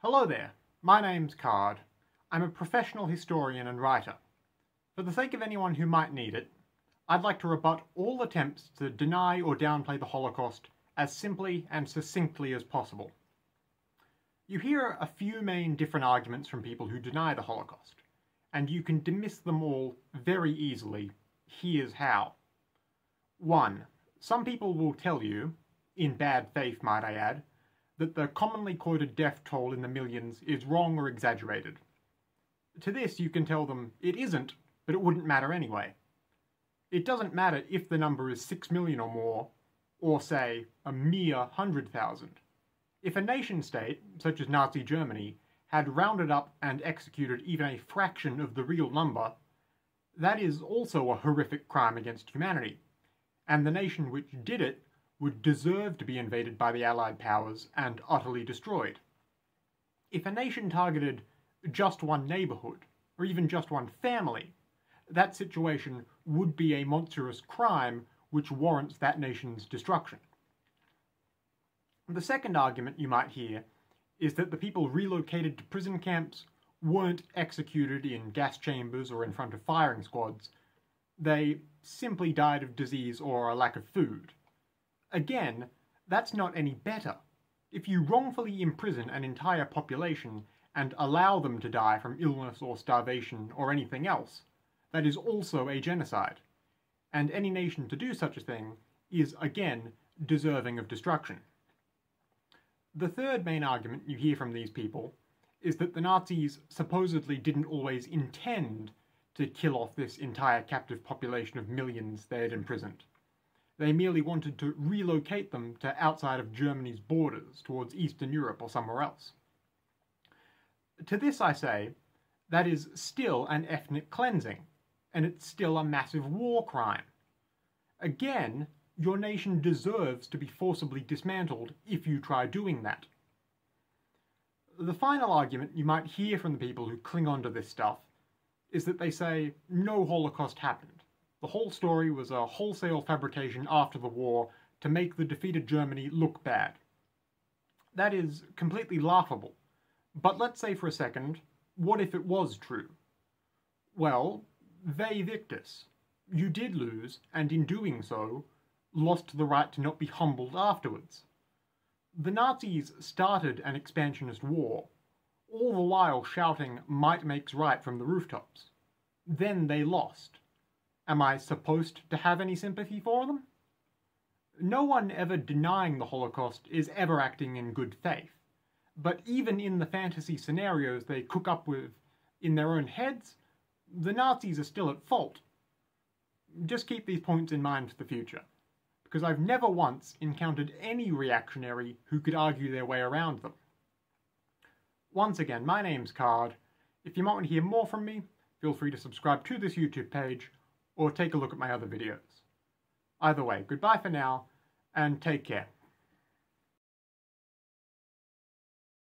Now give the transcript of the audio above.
Hello there, my name's Card. I'm a professional historian and writer. For the sake of anyone who might need it, I'd like to rebut all attempts to deny or downplay the Holocaust as simply and succinctly as possible. You hear a few main different arguments from people who deny the Holocaust, and you can dismiss them all very easily. Here's how. 1. Some people will tell you, in bad faith might I add, that the commonly quoted death toll in the millions is wrong or exaggerated. To this you can tell them it isn't, but it wouldn't matter anyway. It doesn't matter if the number is 6 million or more, or say, a mere 100,000. If a nation-state, such as Nazi Germany, had rounded up and executed even a fraction of the real number, that is also a horrific crime against humanity, and the nation which did it would deserve to be invaded by the Allied powers and utterly destroyed. If a nation targeted just one neighbourhood, or even just one family, that situation would be a monstrous crime which warrants that nation's destruction. The second argument you might hear is that the people relocated to prison camps weren't executed in gas chambers or in front of firing squads. They simply died of disease or a lack of food. Again, that's not any better. If you wrongfully imprison an entire population and allow them to die from illness or starvation or anything else, that is also a genocide. And any nation to do such a thing is, again, deserving of destruction. The third main argument you hear from these people is that the Nazis supposedly didn't always intend to kill off this entire captive population of millions they had imprisoned. They merely wanted to relocate them to outside of Germany's borders, towards Eastern Europe or somewhere else. To this I say, that is still an ethnic cleansing, and it's still a massive war crime. Again, your nation deserves to be forcibly dismantled if you try doing that. The final argument you might hear from the people who cling on to this stuff is that they say no Holocaust happened. The whole story was a wholesale fabrication after the war to make the defeated Germany look bad. That is completely laughable. But let's say for a second, what if it was true? Well, vae victis. You did lose, and in doing so, lost the right to not be humbled afterwards. The Nazis started an expansionist war, all the while shouting might makes right from the rooftops. Then they lost. Am I supposed to have any sympathy for them? No one ever denying the Holocaust is ever acting in good faith. But even in the fantasy scenarios they cook up with in their own heads, the Nazis are still at fault. Just keep these points in mind for the future, because I've never once encountered any reactionary who could argue their way around them. Once again, my name's Card. If you might want to hear more from me, feel free to subscribe to this YouTube page, or take a look at my other videos. Either way, goodbye for now, and take care.